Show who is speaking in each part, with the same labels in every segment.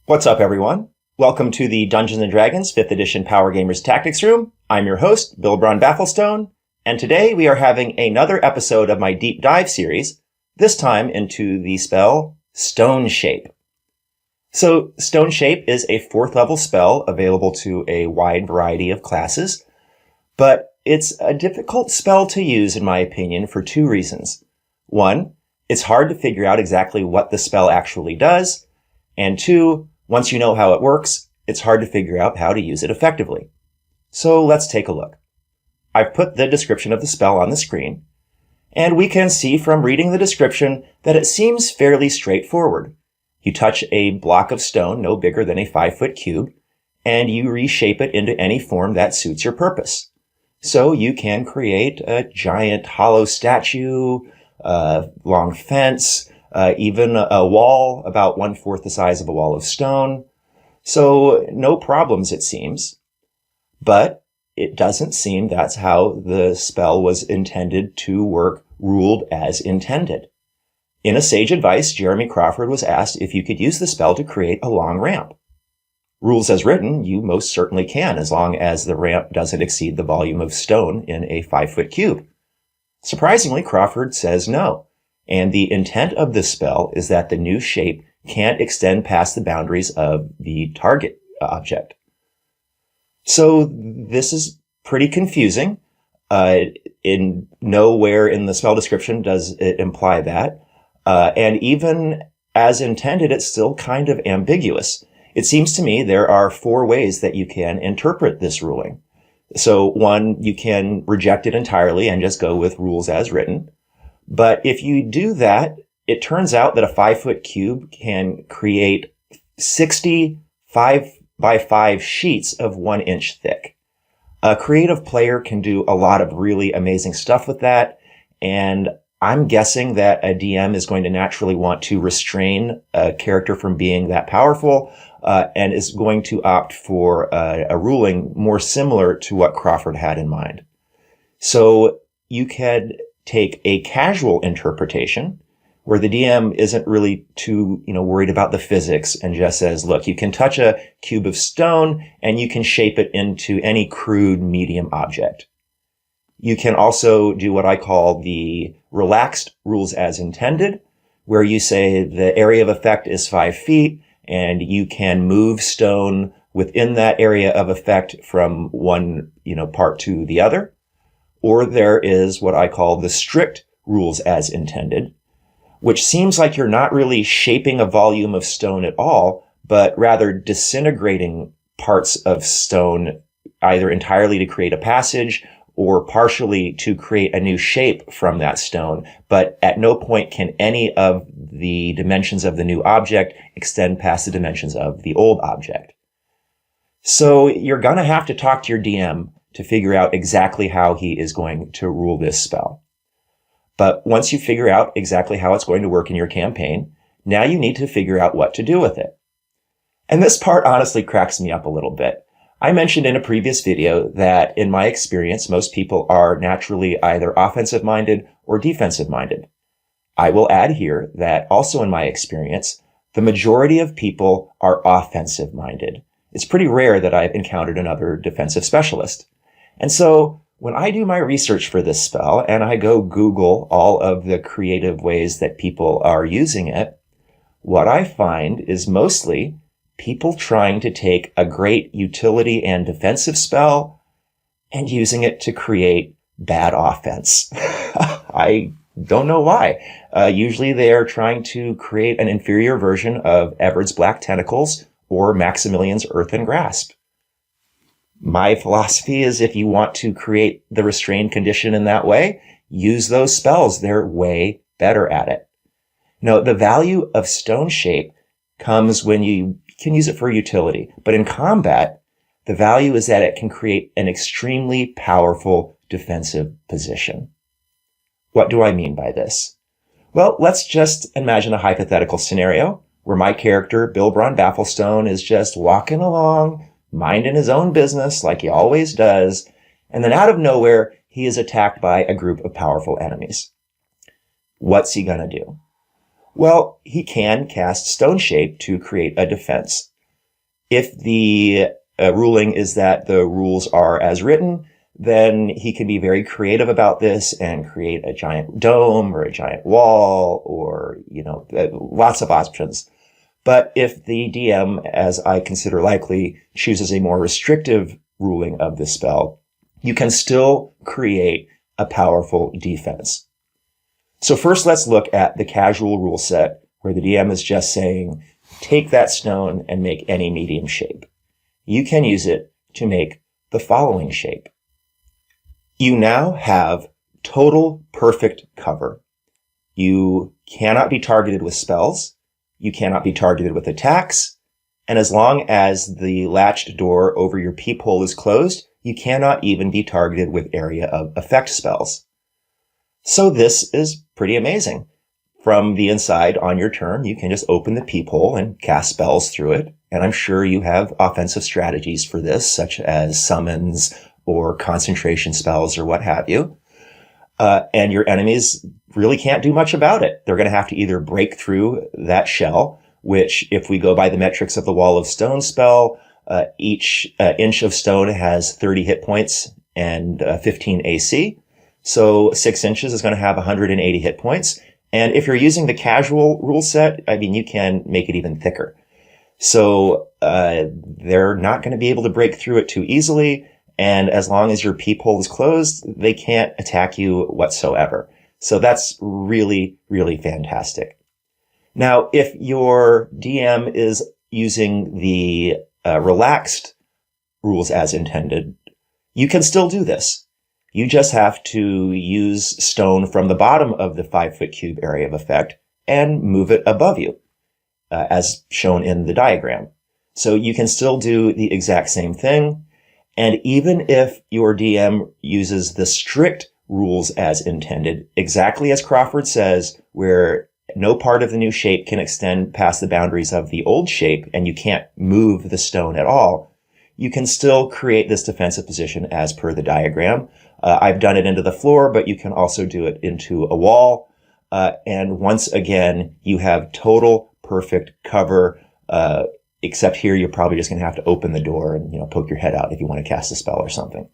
Speaker 1: What's up, everyone? Welcome to the Dungeons & Dragons 5th Edition Power Gamers Tactics Room. I'm your host, Bill Braun Bafflestone, and today we are having another episode of my Deep Dive series, this time into the spell Stone Shape. So, Stone Shape is a 4th level spell available to a wide variety of classes, but it's a difficult spell to use, in my opinion, for two reasons. One, it's hard to figure out exactly what the spell actually does, and two, once you know how it works, it's hard to figure out how to use it effectively. So let's take a look. I've put the description of the spell on the screen, and we can see from reading the description that it seems fairly straightforward. You touch a block of stone no bigger than a 5-foot cube, and you reshape it into any form that suits your purpose. So you can create a giant hollow statue, a long fence, even a wall about 1/4 the size of a wall of stone. So no problems, it seems. But it doesn't seem that's how the spell was intended to work, ruled as intended. In a Sage Advice, Jeremy Crawford was asked if you could use the spell to create a long ramp. Rules as written, you most certainly can, as long as the ramp doesn't exceed the volume of stone in a 5-foot cube. Surprisingly, Crawford says no. And the intent of this spell is that the new shape can't extend past the boundaries of the target object. So this is pretty confusing. In nowhere in the spell description does it imply that. And even as intended, it's still kind of ambiguous. It seems to me there are 4 ways that you can interpret this ruling. So one, you can reject it entirely and just go with rules as written. But if you do that, it turns out that a 5-foot cube can create 60 5x5 sheets of 1 inch thick. A creative player can do a lot of really amazing stuff with that. And I'm guessing that a DM is going to naturally want to restrain a character from being that powerful, and is going to opt for a ruling more similar to what Crawford had in mind. So you can take a casual interpretation where the DM isn't really too, worried about the physics and just says, look, you can touch a cube of stone and you can shape it into any crude medium object. You can also do what I call the relaxed rules as intended, where you say the area of effect is 5 feet and you can move stone within that area of effect from one, part to the other. Or there is what I call the strict rules as intended, which seems like you're not really shaping a volume of stone at all, but rather disintegrating parts of stone either entirely to create a passage or partially to create a new shape from that stone. But at no point can any of the dimensions of the new object extend past the dimensions of the old object. So you're going to have to talk to your DM to figure out exactly how he is going to rule this spell. But once you figure out exactly how it's going to work in your campaign, now you need to figure out what to do with it. And this part honestly cracks me up a little bit. I mentioned in a previous video that in my experience, most people are naturally either offensive-minded or defensive-minded. I will add here that also in my experience, the majority of people are offensive-minded. It's pretty rare that I've encountered another defensive specialist. And so when I do my research for this spell and I go Google all of the creative ways that people are using it, what I find is mostly people trying to take a great utility and defensive spell and using it to create bad offense. I don't know why. Usually they are trying to create an inferior version of Everard's Black Tentacles or Maximilian's Earthen Grasp. My philosophy is if you want to create the restrained condition in that way, use those spells. They're way better at it. The value of Stone Shape comes when you can use it for utility. But in combat, the value is that it can create an extremely powerful defensive position. What do I mean by this? Well, let's just imagine a hypothetical scenario where my character, Bill Braun Bafflestone, is just walking along, minding his own business like he always does, and then out of nowhere, he is attacked by a group of powerful enemies. What's he gonna do? Well, he can cast Stone Shape to create a defense. If the ruling is that the rules are as written, then he can be very creative about this and create a giant dome or a giant wall or, lots of options. But if the DM, as I consider likely, chooses a more restrictive ruling of the spell, you can still create a powerful defense. So first, let's look at the casual rule set where the DM is just saying, take that stone and make any medium shape. You can use it to make the following shape. You now have total perfect cover. You cannot be targeted with spells. You cannot be targeted with attacks. And as long as the latched door over your peephole is closed, you cannot even be targeted with area of effect spells. So this is pretty amazing. From the inside on your turn, you can just open the peephole and cast spells through it. And I'm sure you have offensive strategies for this, such as summons or concentration spells or what have you. And your enemies really can't do much about it. They're going to have to either break through that shell, which if we go by the metrics of the Wall of Stone spell, each inch of stone has 30 hit points and 15 AC. So 6 inches is going to have 180 hit points. And if you're using the casual rule set, you can make it even thicker. So they're not going to be able to break through it too easily. And as long as your peephole is closed, they can't attack you whatsoever. So that's really, really fantastic. Now, if your DM is using the relaxed rules as intended, you can still do this. You just have to use stone from the bottom of the 5-foot cube area of effect and move it above you, as shown in the diagram. So you can still do the exact same thing. And even if your DM uses the strict rules as intended, exactly as Crawford says, where no part of the new shape can extend past the boundaries of the old shape and you can't move the stone at all, you can still create this defensive position as per the diagram. I've done it into the floor, but you can also do it into a wall. And once again, you have total perfect cover, except here you're probably just going to have to open the door and, poke your head out if you want to cast a spell or something.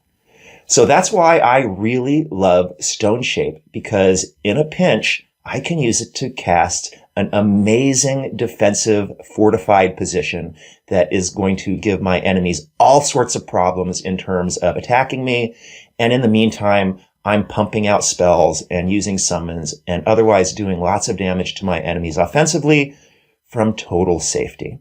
Speaker 1: So that's why I really love Stone Shape, because in a pinch, I can use it to cast an amazing defensive fortified position that is going to give my enemies all sorts of problems in terms of attacking me. And in the meantime, I'm pumping out spells and using summons and otherwise doing lots of damage to my enemies offensively from total safety.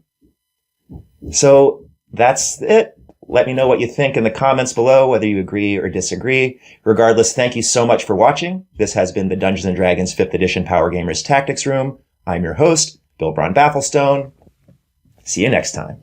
Speaker 1: So that's it. Let me know what you think in the comments below, whether you agree or disagree. Regardless, thank you so much for watching. This has been the Dungeons & Dragons 5th Edition Power Gamers Tactics Room. I'm your host, Bill Braun Bafflestone. See you next time.